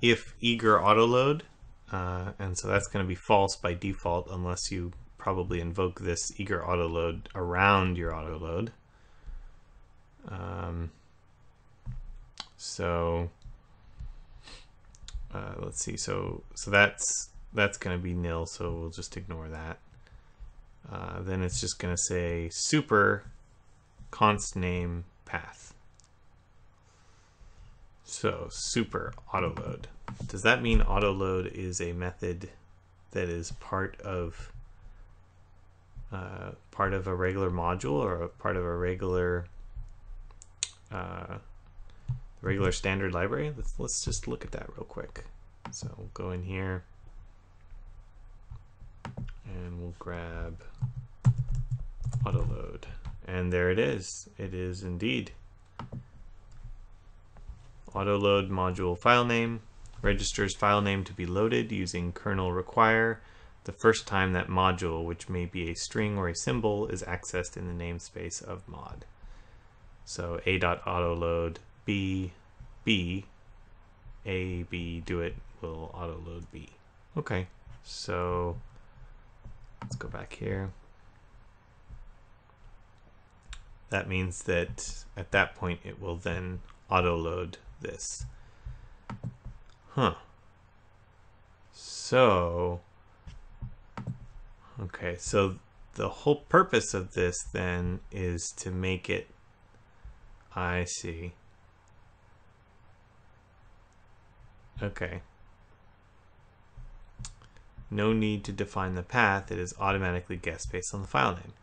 if eager autoload, and so that's going to be false by default unless you probably invoke this eager autoload around your autoload. Let's see. So that's going to be nil. So we'll just ignore that. Then it's just going to say super const name path. So super autoload. Does that mean autoload is a method that is part of a regular module or a part of a regular standard library? Let's just look at that real quick. So we'll go in here and we'll grab autoload, and there it is. It is indeed autoload module file name registers file name to be loaded using kernel require the first time that module, which may be a string or a symbol, is accessed in the namespace of mod. So a.autoload b a b do it will autoload b. Okay, so let's go back here. That means that at that point it will then autoload this. So, okay, so the whole purpose of this then is to make it, I see. Okay. No need to define the path. It is automatically guessed based on the file name.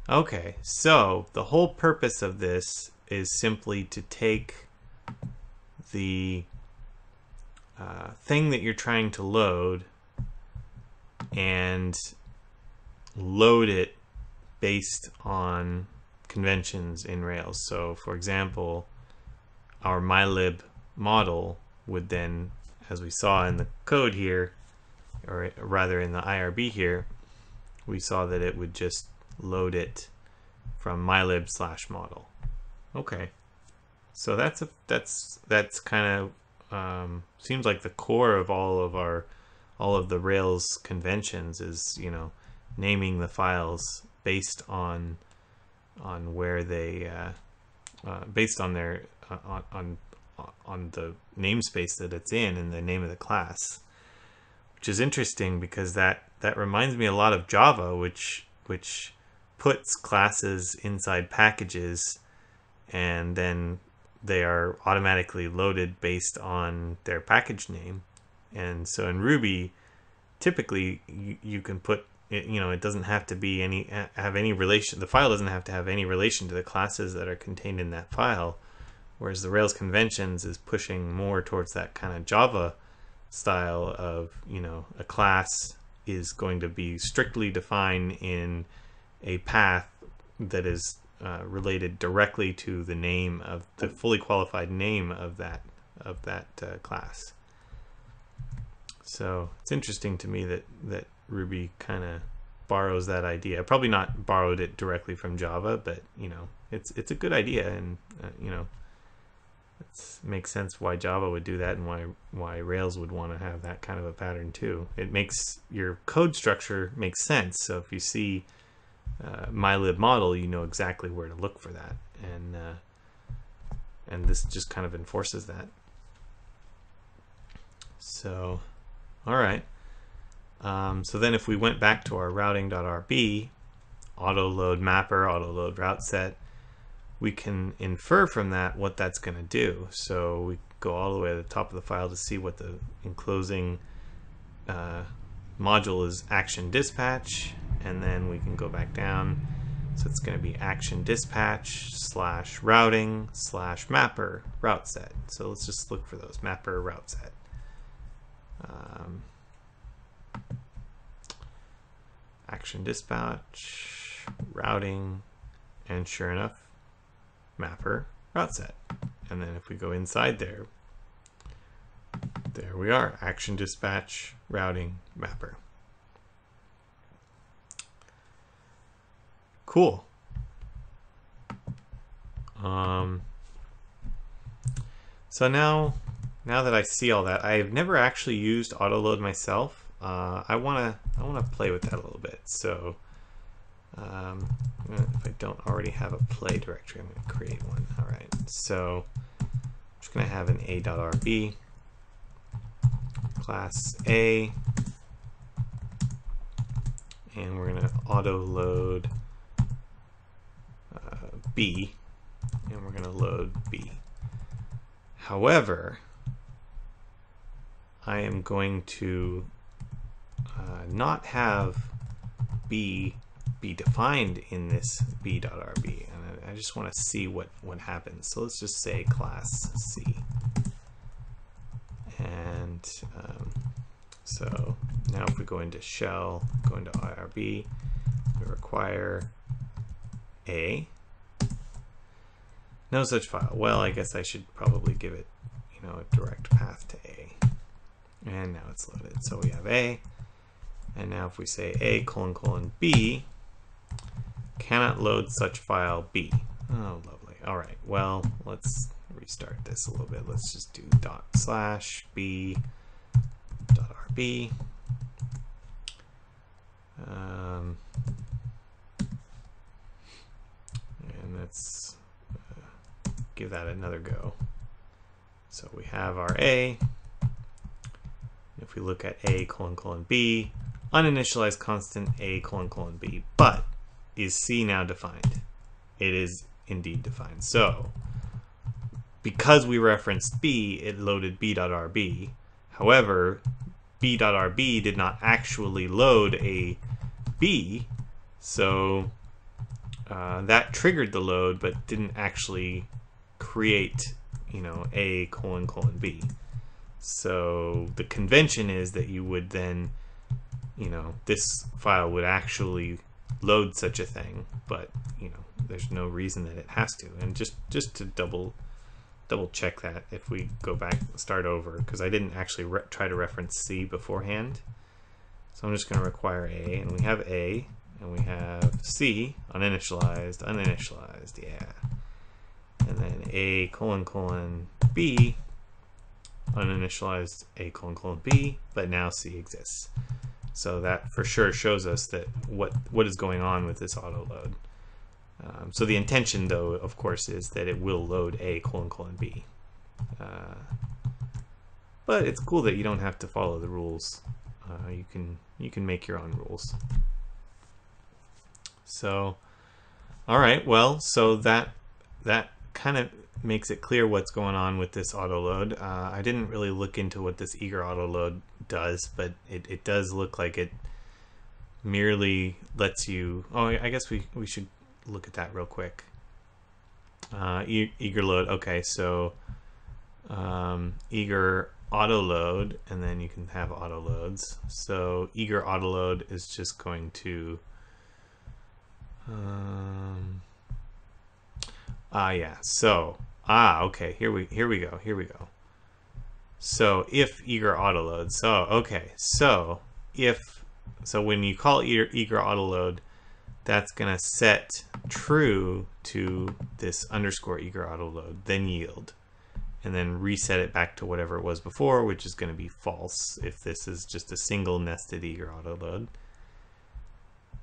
Okay, so the whole purpose of this is simply to take the thing that you're trying to load and load it based on conventions in Rails. So for example, our mylib model would then, as we saw in the code here, or rather in the IRB here, we saw that it would just load it from mylib/model. Okay, so that's kind of seems like the core of all of the Rails conventions is, you know, naming the files based on where they based on their on the namespace that it's in and the name of the class, which is interesting because that reminds me a lot of Java, which puts classes inside packages and then they are automatically loaded based on their package name. And so in Ruby, typically you can put, you know, it doesn't have to be have any relation. The file doesn't have to have any relation to the classes that are contained in that file. Whereas the Rails conventions is pushing more towards that kind of Java style of, you know, a class is going to be strictly defined in a path that is related directly to the name of the fully qualified name of that class. So it's interesting to me that Ruby kind of borrows that idea. Probably not borrowed it directly from Java, but you know, it's a good idea, and you know, it makes sense why Java would do that and why Rails would want to have that kind of a pattern too. It makes your code structure make sense. So if you see mylib model, you know exactly where to look for that, and this just kind of enforces that. So, all right. So then if we went back to our routing.rb, autoload mapper, autoload route set, we can infer from that what that's going to do. So we go all the way to the top of the file to see what the enclosing module is, action dispatch, and then we can go back down. So it's going to be action dispatch / routing / mapper route set. So let's just look for those, mapper route set. Action dispatch, routing, and sure enough, mapper route set. And then if we go inside there we are, action dispatch, routing, mapper. Cool. So now now that I see all that, I've never actually used autoload myself. I wanna play with that a little bit. So if I don't already have a play directory, I'm gonna create one. All right. So I'm just gonna have an a.rb class A, and we're gonna autoload B, and we're gonna load B. However, I am going to not have B be defined in this b.rb, and I just want to see what happens. So let's just say class C, and so now if we go into shell, go into IRB, we require A. No such file. Well, I guess I should probably give it, a direct path to A. And now it's loaded. So we have A, and now if we say A::B, cannot load such file B. Oh, lovely. All right. Well, let's restart this a little bit. Let's just do ./b.rb. And let's give that another go. So we have our A. If we look at A::B, uninitialized constant A::B, but is C now defined? It is indeed defined. So because we referenced B, it loaded b.rb. However, b.rb did not actually load a B, so that triggered the load, but didn't actually create, A::B. So the convention is that you would then, this file would actually load such a thing, but there's no reason that it has to. And just to double check that, if we go back, start over, because I didn't actually try to reference C beforehand. So I'm just going to require A, and we have A, and we have C, uninitialized, yeah. And then A::B, uninitialized A::B, but now C exists. So that for sure shows us that what is going on with this auto load. So the intention, though, of course, is that it will load A::B. But it's cool that you don't have to follow the rules. You can make your own rules. So, all right, well, so that kind of makes it clear what's going on with this auto load. I didn't really look into what this eager auto load does, but it does look like it merely lets you. Oh, I guess we should look at that real quick. Eager load. Okay, so eager auto load, and then you can have auto loads. So eager auto load is just going to yeah. So okay, here we go. So if eager auto load, okay, so when you call eager auto load, that's gonna set true to this underscore eager auto load, then yield, and then reset it back to whatever it was before, which is going to be false if this is just a single nested eager auto load.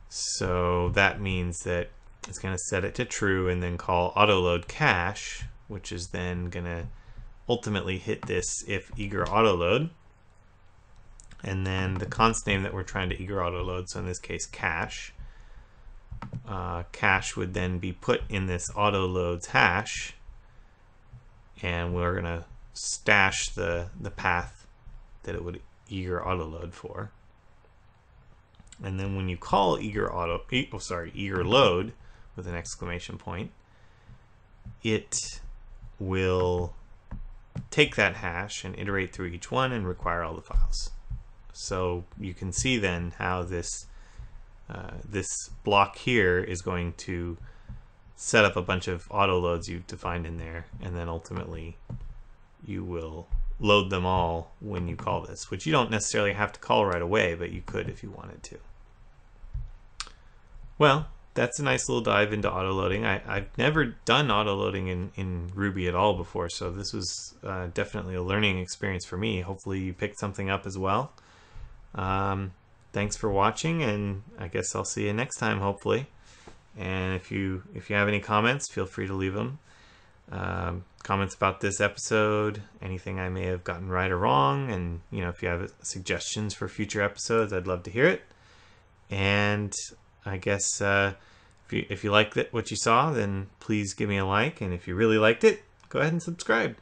So that means that it's going to set it to true and then call autoload cache, which is then going to ultimately hit this if eager autoload, and then the const name that we're trying to eager autoload, so in this case cache, cache would then be put in this autoloads hash, and we're going to stash the path that it would eager autoload for. And then when you call eager load with an exclamation point, it will take that hash and iterate through each one and require all the files. So you can see then how this block here is going to set up a bunch of auto loads you've defined in there, and then ultimately you will load them all when you call this, which you don't necessarily have to call right away, but you could if you wanted to. Well, that's a nice little dive into autoloading. I've never done autoloading in Ruby at all before, so this was definitely a learning experience for me. Hopefully you picked something up as well. Thanks for watching, and I guess I'll see you next time, hopefully. And if you have any comments, feel free to leave them. Comments about this episode, anything I may have gotten right or wrong, and if you have suggestions for future episodes, I'd love to hear it. And I guess if you liked what you saw, then please give me a like, and if you really liked it, go ahead and subscribe.